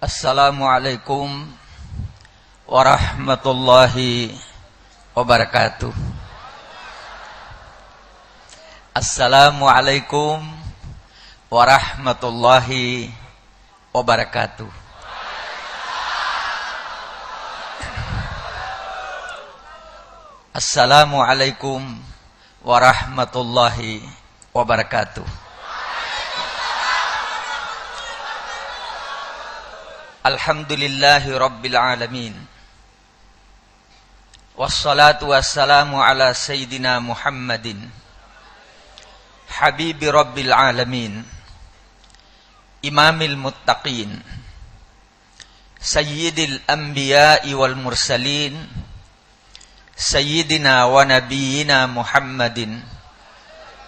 Assalamualaikum warahmatullahi wabarakatuh. Assalamualaikum warahmatullahi wabarakatuh. Assalamualaikum warahmatullahi wabarakatuh. Alhamdulillahi rabbil alamin. Wassalatu wassalamu ala sayyidina Muhammadin habibi rabbil alamin, imamil muttaqin, sayyidil anbiya'i wal mursalin, sayyidina wa nabiyyina Muhammadin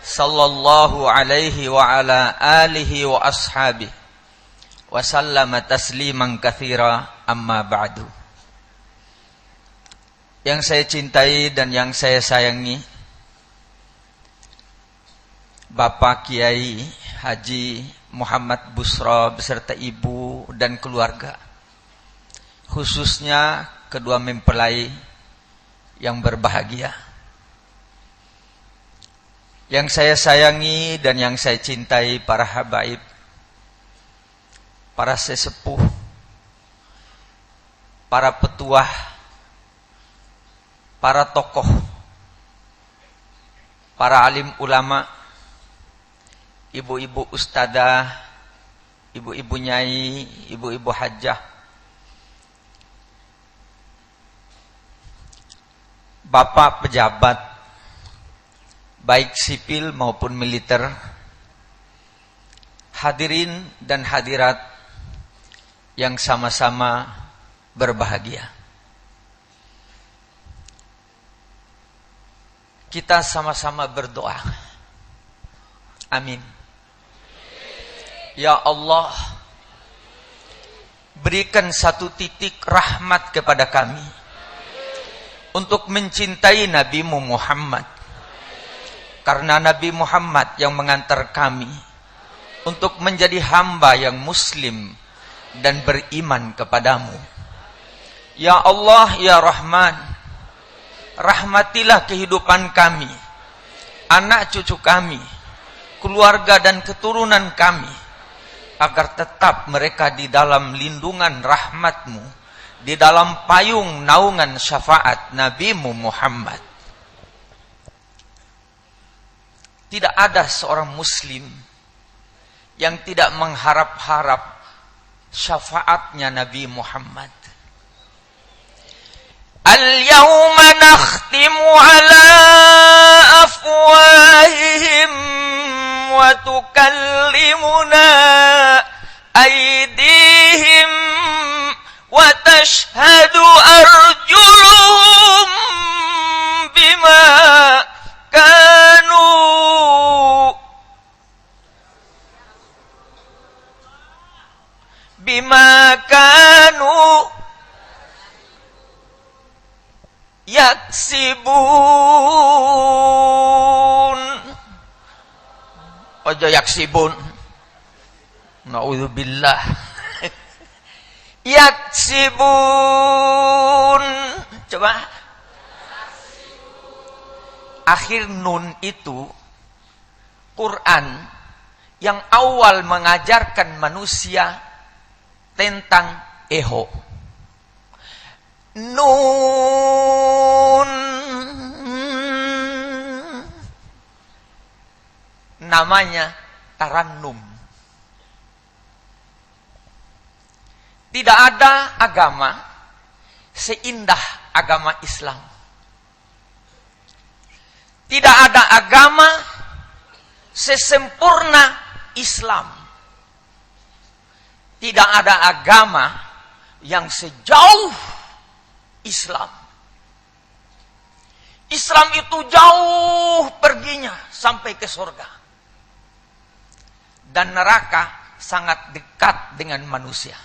sallallahu alaihi wa ala alihi wa ashabihi wa sallama tasliman katsira, amma ba'du. Yang saya cintai dan yang saya sayangi, Bapak Kiai Haji Muhammad Busro beserta ibu dan keluarga, khususnya kedua mempelai yang berbahagia. Yang saya sayangi dan yang saya cintai para habaib, para sesepuh, para petuah, para tokoh, para alim ulama, ibu-ibu ustadzah, ibu-ibu nyai, ibu-ibu hajjah, bapak pejabat, baik sipil maupun militer, hadirin dan hadirat yang sama-sama berbahagia. Kita sama-sama berdoa. Amin. Ya Allah, berikan satu titik rahmat kepada kami untuk mencintai Nabi-Mu Muhammad, karena Nabi Muhammad yang mengantar kami untuk menjadi hamba yang muslim dan beriman kepadamu. Ya Allah, ya Rahman, rahmatilah kehidupan kami, anak cucu kami, keluarga dan keturunan kami, agar tetap mereka di dalam lindungan rahmat-Mu, di dalam payung naungan syafaat Nabi-Mu Muhammad. Tidak ada seorang muslim yang tidak mengharap-harap syafaatnya Nabi Muhammad. Al-yawma nakhtimu ala afwahihim wa tukallimuna aydihim wa tashhadu arjuluhum bima kanu yaksibun. Ojo yaksibun, naudzubillah. Yaksibun. Coba. Akhir nun itu Quran yang awal mengajarkan manusia tentang eho. Nun namanya tarannum. Tidak ada agama seindah agama Islam. Tidak ada agama sesempurna Islam. Tidak ada agama yang sejauh Islam. Islam itu jauh perginya sampai ke surga. Dan neraka sangat dekat dengan manusia.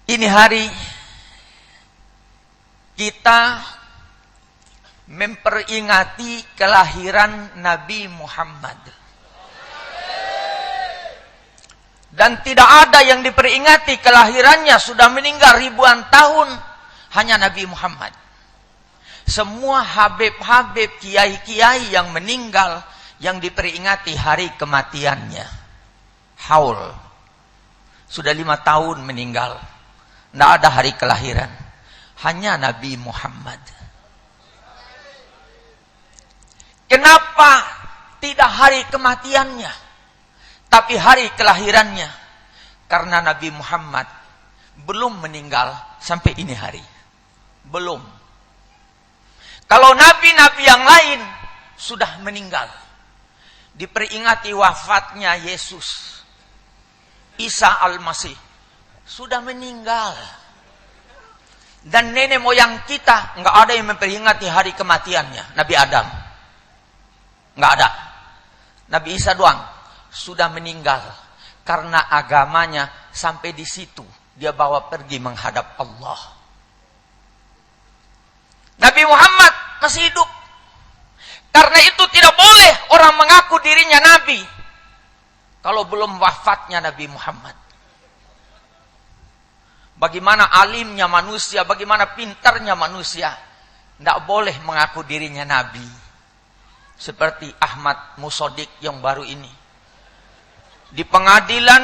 Ini hari kita memperingati kelahiran Nabi Muhammad. Dan tidak ada yang diperingati kelahirannya sudah meninggal ribuan tahun. Hanya Nabi Muhammad. Semua habib-habib, kiai-kiai yang meninggal, yang diperingati hari kematiannya. Haul. Sudah 5 tahun meninggal. Tidak ada hari kelahiran. Hanya Nabi Muhammad. Kenapa tidak hari kematiannya, tapi hari kelahirannya? Karena Nabi Muhammad belum meninggal sampai ini hari. Belum. Kalau nabi-nabi yang lain sudah meninggal. Diperingati wafatnya Yesus. Isa Al-Masih sudah meninggal. Dan nenek moyang kita nggak ada yang memperingati hari kematiannya. Nabi Adam nggak ada. Nabi Isa doang sudah meninggal karena agamanya sampai di situ dia bawa pergi menghadap Allah. Nabi Muhammad masih hidup. Karena itu tidak boleh orang mengaku dirinya nabi kalau belum wafatnya Nabi Muhammad. Bagaimana alimnya manusia, bagaimana pintarnya manusia, tidak boleh mengaku dirinya nabi. Seperti Ahmad Musodik yang baru ini. Di pengadilan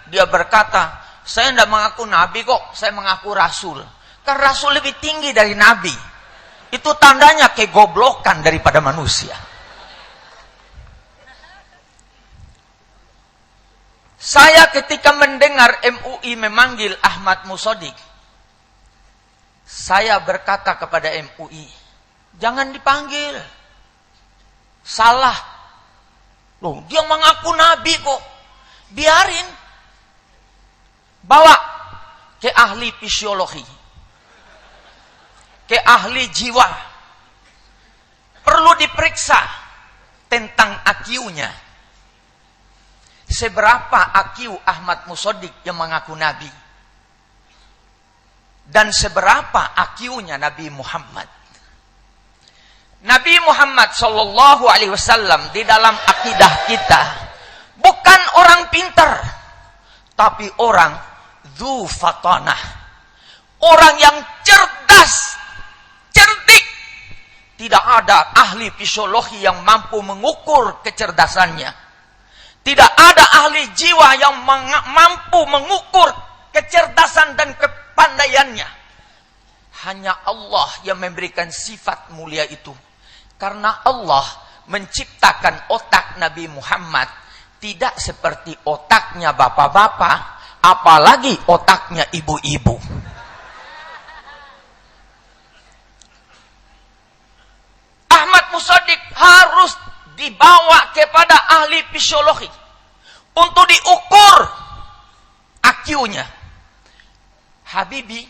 dia berkata, saya tidak mengaku nabi kok, saya mengaku rasul. Kan rasul lebih tinggi dari nabi. Itu tandanya kegoblokan daripada manusia. Saya ketika mendengar MUI memanggil Ahmad Musodik, saya berkata kepada MUI, jangan dipanggil. Salah. Loh, dia mengaku nabi kok. Biarin. Bawa ke ahli fisiologi. Ke ahli jiwa. Perlu diperiksa tentang IQ-nya. Seberapa IQ Ahmad Musodik yang mengaku nabi? Dan seberapa IQ-nya Nabi Muhammad? Nabi Muhammad sallallahu alaihi wasallam di dalam akidah kita bukan orang pintar, tapi orang dzu fatanah. Orang yang cerdas, cerdik. Tidak ada ahli fisiologi yang mampu mengukur kecerdasannya. Tidak ada ahli jiwa yang mampu mengukur kecerdasan dan kepandaiannya. Hanya Allah yang memberikan sifat mulia itu. Karena Allah menciptakan otak Nabi Muhammad tidak seperti otaknya bapak-bapak, apalagi otaknya ibu-ibu. Ahmad Musodik harus dibawa kepada ahli fisiologi untuk diukur IQ-nya. Habibi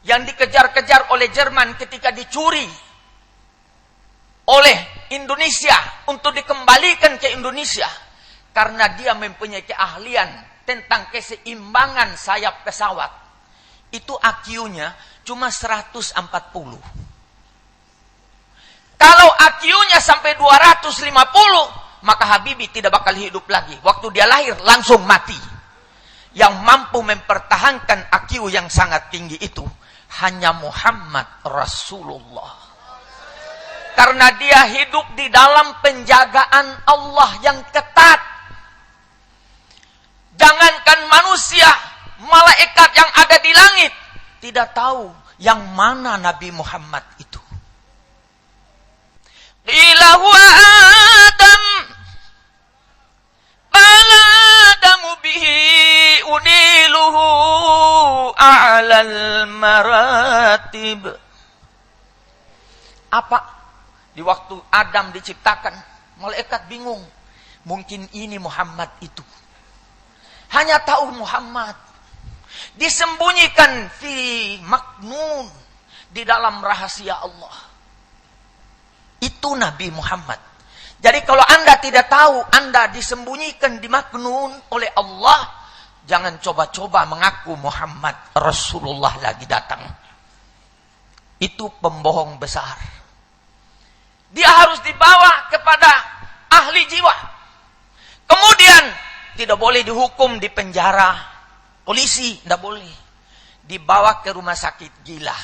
yang dikejar-kejar oleh Jerman ketika dicuri oleh Indonesia untuk dikembalikan ke Indonesia karena dia mempunyai keahlian tentang keseimbangan sayap pesawat. Itu IQ-nya cuma 140. Kalau IQ-nya sampai 250, maka Habibie tidak bakal hidup lagi. Waktu dia lahir langsung mati. Yang mampu mempertahankan IQ yang sangat tinggi itu hanya Muhammad Rasulullah. Karena dia hidup di dalam penjagaan Allah yang ketat. Jangankan manusia, malaikat yang ada di langit tidak tahu yang mana Nabi Muhammad itu. Qila huwa Adam qala Adamu bihi uniluhu a'lal maratib. Apa? Di waktu Adam diciptakan, malaikat bingung. Mungkin ini Muhammad itu. Hanya tahu Muhammad. Disembunyikan fi maknun, di dalam rahasia Allah. Itu Nabi Muhammad. Jadi kalau Anda tidak tahu, Anda disembunyikan di maknun oleh Allah, jangan coba-coba mengaku Muhammad Rasulullah lagi datang. Itu pembohong besar. Dia harus dibawa kepada ahli jiwa. Kemudian tidak boleh dihukum di penjara polisi, tidak boleh. Dibawa ke rumah sakit gila.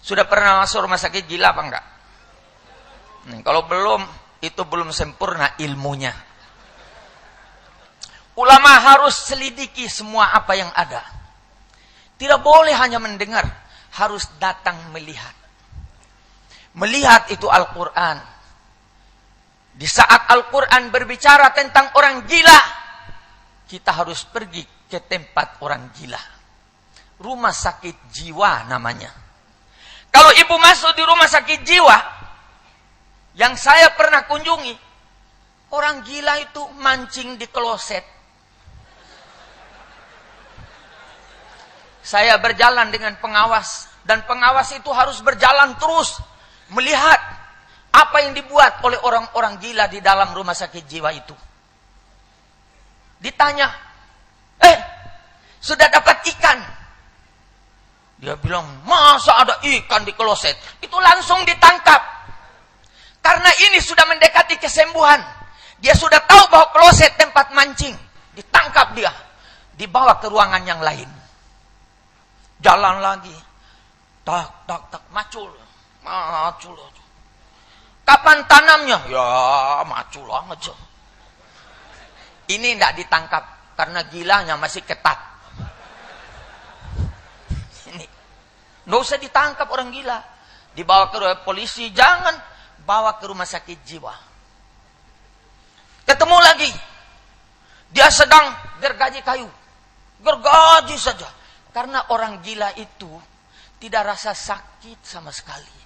Sudah pernah masuk rumah sakit gila apa enggak? Kalau belum, itu belum sempurna ilmunya. Ulama harus selidiki semua apa yang ada. Tidak boleh hanya mendengar, harus datang melihat. Melihat itu Al-Quran. Di saat Al-Quran berbicara tentang orang gila, kita harus pergi ke tempat orang gila. Rumah sakit jiwa namanya. Kalau ibu masuk di rumah sakit jiwa, yang saya pernah kunjungi, orang gila itu mancing di kloset. Saya berjalan dengan pengawas, dan pengawas itu harus berjalan terus melihat apa yang dibuat oleh orang-orang gila di dalam rumah sakit jiwa itu. Ditanya, sudah dapat ikan? Dia bilang, masa ada ikan di kloset? Itu langsung ditangkap. Karena ini sudah mendekati kesembuhan. Dia sudah tahu bahwa kloset tempat mancing. Ditangkap dia. Dibawa ke ruangan yang lain. Jalan lagi. Tak, macul. Macul. Kapan tanamnya? Ya, macul aja. Ini tidak ditangkap. Karena gilanya masih ketat. Ini. Nggak usah ditangkap orang gila. Dibawa ke polisi. Jangan. Bawa ke rumah sakit jiwa. Ketemu lagi. Dia sedang gergaji kayu. Gergaji saja. Karena orang gila itu tidak rasa sakit sama sekali.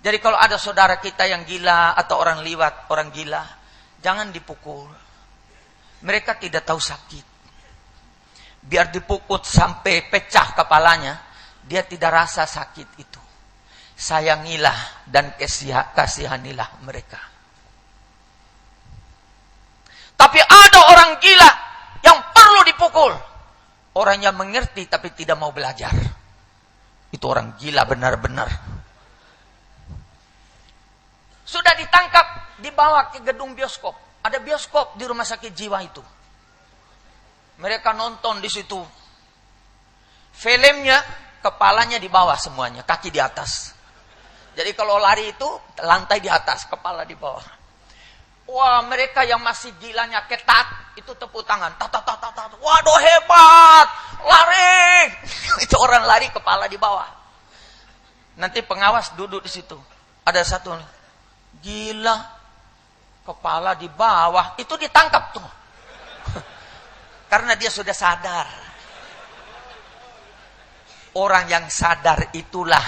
Jadi kalau ada saudara kita yang gila atau orang liwat, orang gila, jangan dipukul. Mereka tidak tahu sakit. Biar dipukul sampai pecah kepalanya, dia tidak rasa sakit itu. Sayangilah dan kasihanilah mereka. Tapi ada orang gila yang perlu dipukul. Orang yang mengerti tapi tidak mau belajar. Itu orang gila benar-benar. Sudah ditangkap, dibawa ke gedung bioskop. Ada bioskop di rumah sakit jiwa itu. Mereka nonton di situ. Filmnya, kepalanya di bawah semuanya, kaki di atas. Jadi kalau lari itu lantai di atas, kepala di bawah. Wah, mereka yang masih gilanya ketat, itu tepuk tangan. Waduh hebat, lari. Itu orang lari kepala di bawah. Nanti pengawas duduk di situ. Ada satu, gila, kepala di bawah. Itu ditangkap tuh. Karena dia sudah sadar. Orang yang sadar itulah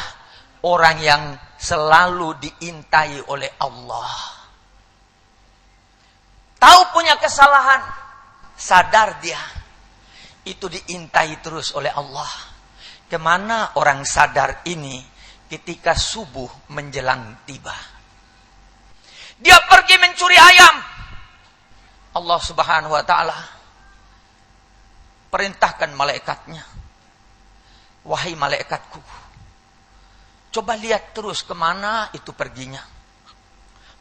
orang yang selalu diintai oleh Allah. Tahu punya kesalahan, sadar dia. Itu diintai terus oleh Allah. Kemana orang sadar ini ketika subuh menjelang tiba? Dia pergi mencuri ayam. Allah Subhanahu wa ta'ala perintahkan malaikatnya. Wahai malaikatku, coba lihat terus kemana itu perginya.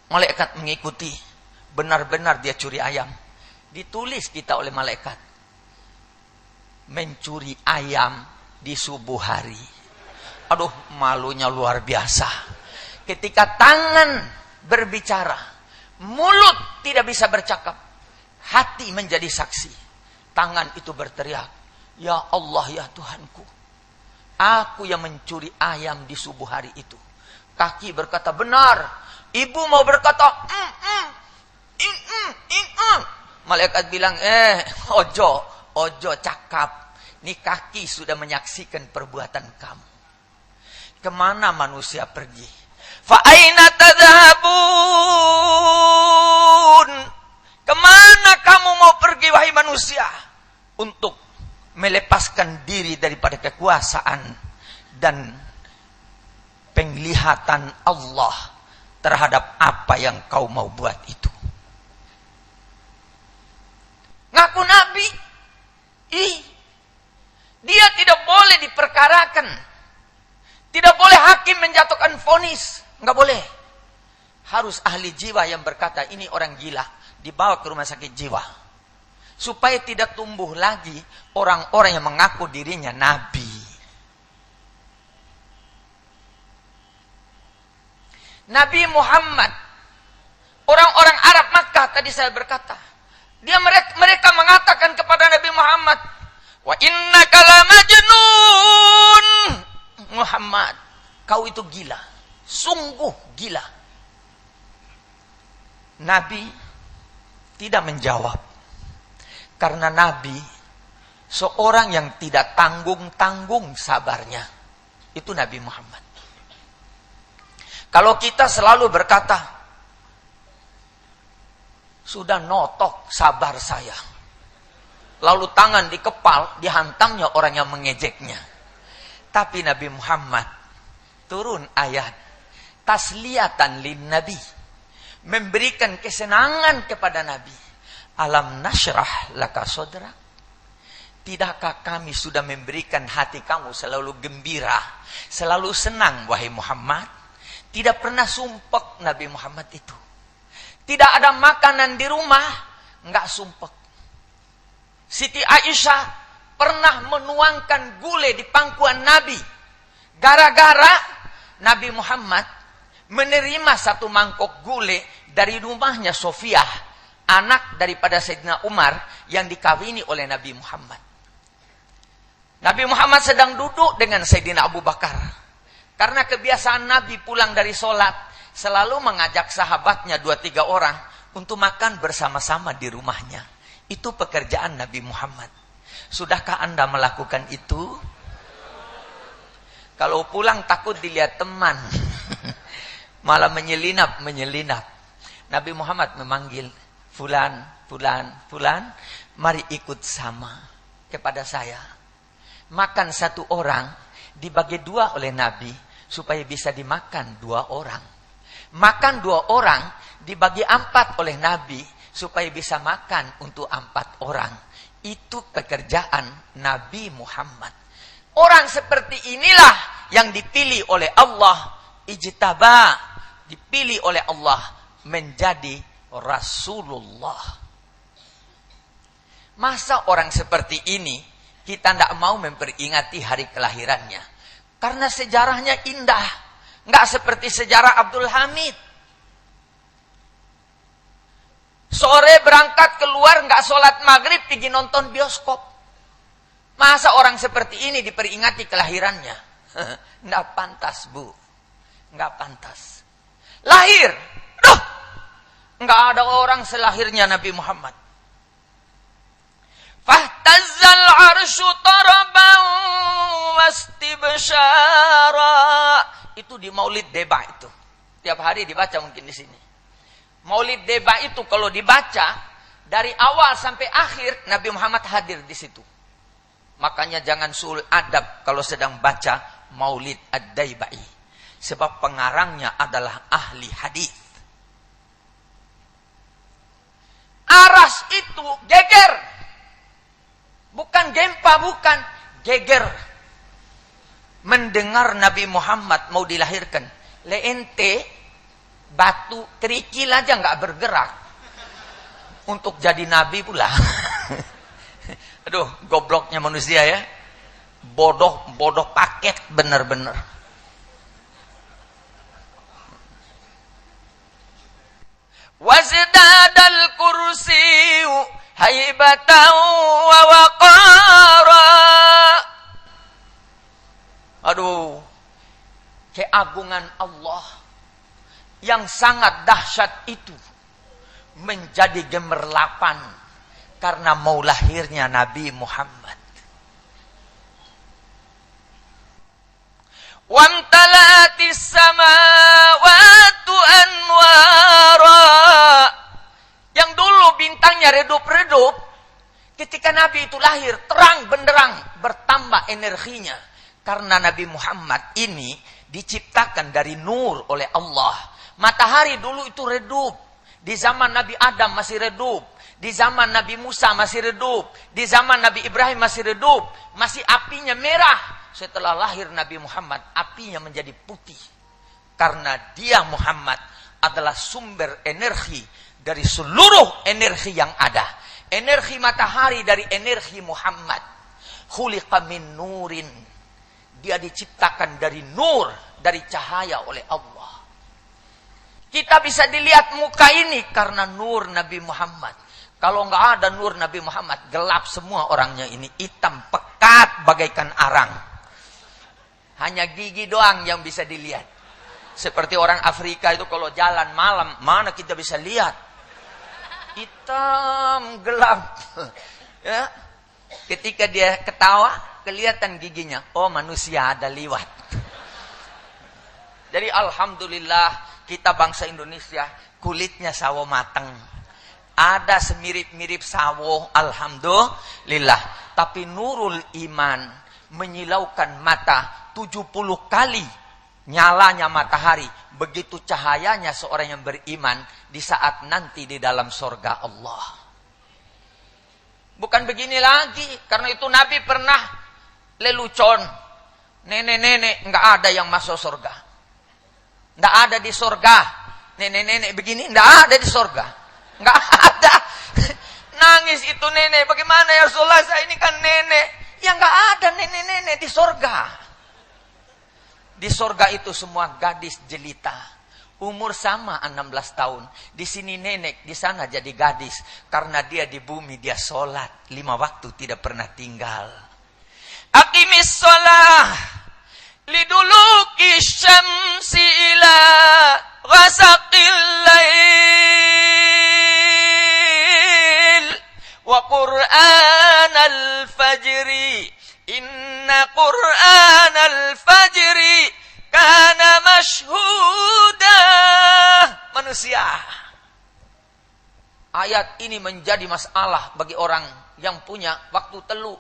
Malaikat mengikuti. Benar-benar dia curi ayam. Ditulis kita oleh malaikat. Mencuri ayam di subuh hari. Aduh, malunya luar biasa. Ketika tangan berbicara, mulut tidak bisa bercakap, hati menjadi saksi. Tangan itu berteriak, ya Allah, ya Tuhanku, aku yang mencuri ayam di subuh hari itu. Kaki berkata, benar. Ibu mau berkata, Malaikat bilang, ojo cakap. Ini kaki sudah menyaksikan perbuatan kamu. Kemana manusia pergi? Fa aina tadhabun? Kemana kamu mau pergi wahai manusia? Untuk melepaskan diri daripada kekuasaan dan penglihatan Allah terhadap apa yang kau mau buat itu. Ngaku Nabi, dia tidak boleh diperkarakan, tidak boleh hakim menjatuhkan vonis, nggak boleh. Harus ahli jiwa yang berkata ini orang gila dibawa ke rumah sakit jiwa. Supaya tidak tumbuh lagi orang-orang yang mengaku dirinya nabi. Nabi Muhammad, orang-orang Arab Makkah tadi saya berkata, mereka mengatakan kepada Nabi Muhammad, wa innaka lamajnun. Muhammad, kau itu gila, sungguh gila. Nabi tidak menjawab, karena Nabi seorang yang tidak tanggung-tanggung sabarnya. Itu Nabi Muhammad. Kalau kita selalu berkata, sudah notok sabar saya, lalu tangan dikepal, dihantamnya orang yang mengejeknya. Tapi Nabi Muhammad turun ayat tasliyatan lin Nabi, memberikan kesenangan kepada Nabi. Alam nasyrah laka sodra. Tidakkah kami sudah memberikan hati kamu selalu gembira, selalu senang wahai Muhammad? Tidak pernah sumpek Nabi Muhammad itu. Tidak ada makanan di rumah, enggak sumpek. Siti Aisyah pernah menuangkan gulai di pangkuan Nabi. Gara-gara Nabi Muhammad menerima satu mangkok gulai dari rumahnya Sofiyah, anak daripada Sayyidina Umar yang dikawini oleh Nabi Muhammad. Nabi Muhammad sedang duduk dengan Sayyidina Abu Bakar. Karena kebiasaan Nabi pulang dari sholat, selalu mengajak sahabatnya 2-3 orang untuk makan bersama-sama di rumahnya. Itu pekerjaan Nabi Muhammad. Sudahkah Anda melakukan itu? Kalau pulang takut dilihat teman, malah menyelinap. Nabi Muhammad memanggil, fulan, mari ikut sama kepada saya. Makan satu orang, dibagi 2 oleh Nabi, supaya bisa dimakan 2 orang. Makan 2 orang, dibagi 4 oleh Nabi, supaya bisa makan untuk 4 orang. Itu pekerjaan Nabi Muhammad. Orang seperti inilah yang dipilih oleh Allah, ijtaba, dipilih oleh Allah menjadi Rasulullah. Masa orang seperti ini kita tidak mau memperingati hari kelahirannya? Karena sejarahnya indah. Nggak seperti sejarah Abdul Hamid. Sore berangkat keluar, nggak sholat maghrib, pergi nonton bioskop. Masa orang seperti ini diperingati kelahirannya? Nggak pantas, Bu. Nggak pantas. Lahir. Duh! Nggak ada orang selahirnya Nabi Muhammad. Fahtazzal arsyu taraban wastibsyara. Itu di Maulid Deba itu. Tiap hari dibaca mungkin di sini. Maulid Deba itu kalau dibaca dari awal sampai akhir Nabi Muhammad hadir di situ. Makanya jangan suul adab kalau sedang baca Maulid Ad-Daibai. Sebab pengarangnya adalah ahli hadis. Aras itu geger. Bukan gempa, bukan. Geger. Mendengar Nabi Muhammad mau dilahirkan. Leente, batu, kerikil aja nggak bergerak. Untuk jadi Nabi pula. Aduh, gobloknya manusia ya. Bodoh paket bener-bener. Wazdadal kursiyu haibatan wa waqara. Aduh, keagungan Allah yang sangat dahsyat itu menjadi gemerlapan karena mau lahirnya Nabi Muhammad. Wamtalatis samawatu anwara. Yang dulu bintangnya redup-redup, ketika Nabi itu lahir, terang benderang, bertambah energinya. Karena Nabi Muhammad ini diciptakan dari nur oleh Allah. Matahari dulu itu redup. Di zaman Nabi Adam masih redup. Di zaman Nabi Musa masih redup. Di zaman Nabi Ibrahim masih redup. Masih apinya merah. Setelah lahir Nabi Muhammad, apinya menjadi putih. Karena dia Muhammad adalah sumber energi dari seluruh energi yang ada. Energi matahari dari energi Muhammad. Khuliqa min nurin. Dia diciptakan dari nur, dari cahaya oleh Allah. Kita bisa dilihat muka ini karena nur Nabi Muhammad. Kalau nggak ada nur Nabi Muhammad, gelap semua orangnya ini. Hitam, pekat, bagaikan arang. Hanya gigi doang yang bisa dilihat. Seperti orang Afrika itu kalau jalan malam, mana kita bisa lihat? Hitam, gelap. Ya. Ketika dia ketawa, kelihatan giginya. Oh, manusia ada liwat. Jadi alhamdulillah kita bangsa Indonesia kulitnya sawo mateng. Ada semirip-mirip sawo, alhamdulillah. Tapi nurul iman menyilaukan mata 70 kali nyalanya matahari. Begitu cahayanya seorang yang beriman di saat nanti di dalam surga Allah. Bukan begini lagi. Karena itu Nabi pernah lelucon. Nenek-nenek nggak ada yang masuk surga. Nggak ada di surga. Nenek-nenek begini nggak ada di surga. Nggak ada. Nangis itu nenek. Bagaimana ya Rasulullah, saya ini kan nenek. Ya nggak ada nenek-nenek di surga. Di surga itu semua gadis jelita. Umur sama 16 tahun. Di sini nenek, di sana jadi gadis. Karena dia di bumi dia sholat 5 waktu tidak pernah tinggal. Aqimis sholah liduluki syamsi ila ghasaqil lail wa qur'an al-fajri inna qur'an al-fajri kana mashhuda. Manusia, ayat ini menjadi masalah bagi orang yang punya waktu telu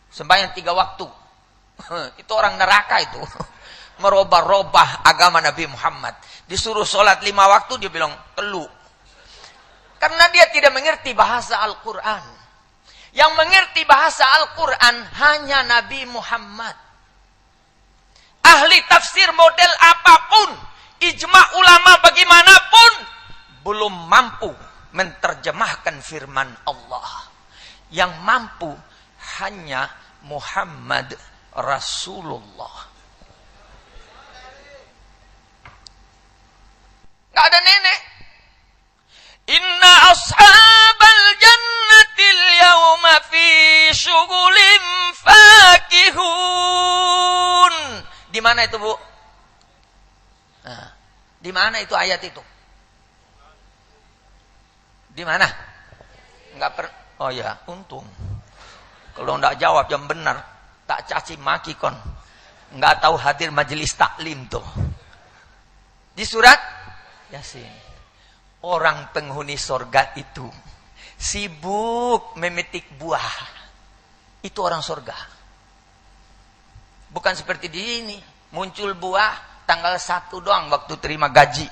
sembahyang 3 waktu. Itu orang neraka itu. Merubah-rubah agama Nabi Muhammad. Disuruh sholat 5 waktu, dia bilang telu. Karena dia tidak mengerti bahasa Al-Quran. Yang mengerti bahasa Al-Quran hanya Nabi Muhammad. Ahli tafsir model apapun, ijma ulama bagaimanapun, belum mampu menerjemahkan firman Allah. Yang mampu hanya Muhammad Rasulullah. Gak ada nenek. Inna ashabal jannatil yawma fi syugulim fakihun. Di mana itu, Bu? Nah, di mana itu ayat itu? Di mana? Oh ya, untung. Kalau enggak jawab yang benar, tak caci maki kon. Enggak tahu hadir majelis taklim tuh. Di surat Yasin. Orang penghuni surga itu sibuk memetik buah. Itu orang surga. Bukan seperti di ini. Muncul buah tanggal 1 doang waktu terima gaji.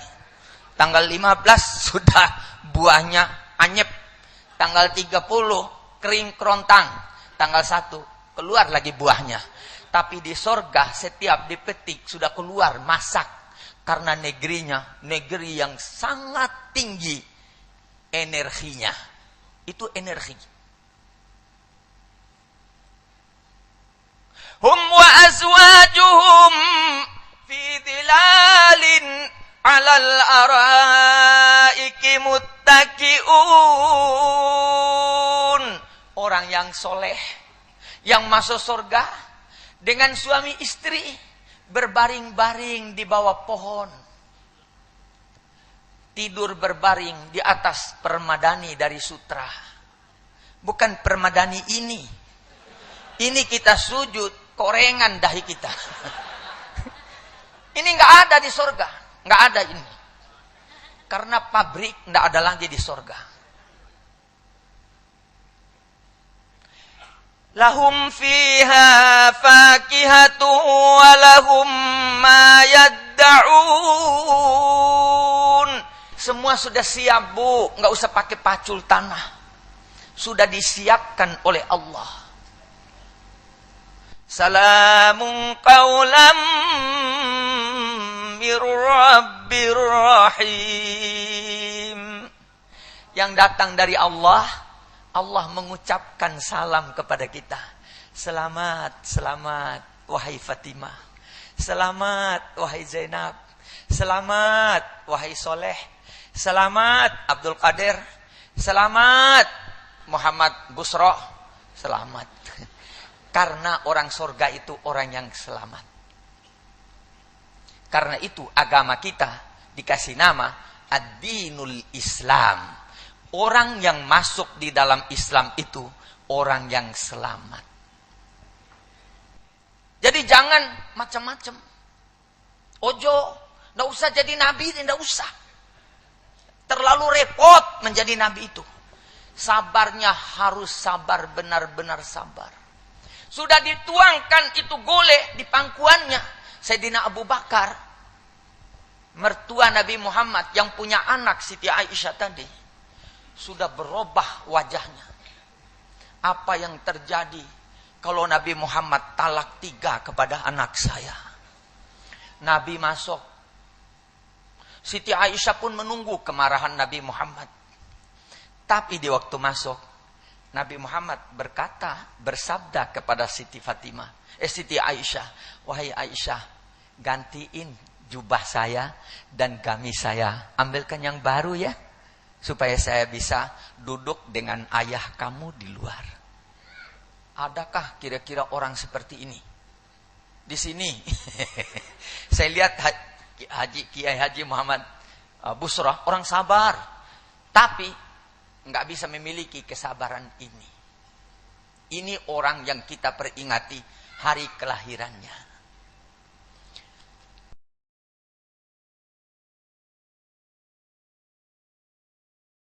Tanggal 15 sudah buahnya anyep. Tanggal 30 kering kerontang. Tanggal 1 keluar lagi buahnya. Tapi di sorga setiap dipetik sudah keluar masak. Karena negerinya negeri yang sangat tinggi energinya. Itu energi. Hum wa azwajuhum fi dhilalin 'alal araiki muttaqiun. Orang yang soleh, yang masuk surga dengan suami istri berbaring-baring di bawah pohon, tidur berbaring di atas permadani dari sutra. Bukan permadani ini. Ini kita sujud, korengan dahi kita. Ini nggak ada di surga, nggak ada ini. Karena pabrik nggak ada lagi di surga. Lahum fiha fakihatu wa lahum ma yadda'un. Semua sudah siap, Bu, nggak usah pakai pacul tanah. Sudah disiapkan oleh Allah. Salamun qawlam mir rabbir rahim. yang datang dari Allah, Allah mengucapkan salam kepada kita. Selamat, selamat wahai Fatimah. Selamat wahai Zainab. Selamat wahai Soleh. Selamat Abdul Qadir. Selamat Muhammad Busro. Selamat. Karena orang surga itu orang yang selamat. Karena itu agama kita dikasih nama Ad-Dinul Islam. Orang yang masuk di dalam Islam itu orang yang selamat. Jadi jangan macam-macam. Ojo, nggak usah jadi nabi, nggak usah. Terlalu repot menjadi nabi itu. Sabarnya harus sabar, benar-benar sabar. Sudah dituangkan itu golek di pangkuannya. Sayyidina Abu Bakar, mertua Nabi Muhammad yang punya anak Siti Aisyah tadi, sudah berubah wajahnya. Apa yang terjadi kalau Nabi Muhammad talak 3 kepada anak saya? Nabi masuk. Siti Aisyah pun menunggu kemarahan Nabi Muhammad. Tapi di waktu masuk, Nabi Muhammad bersabda kepada Siti Aisyah, wahai Aisyah, gantiin jubah saya dan gamis saya. Ambilkan yang baru ya, supaya saya bisa duduk dengan ayah kamu di luar. Adakah kira-kira orang seperti ini? Di sini, saya lihat Kiai Haji Muhammad Busrah, orang sabar. Tapi nggak bisa memiliki kesabaran ini. Ini orang yang kita peringati hari kelahirannya.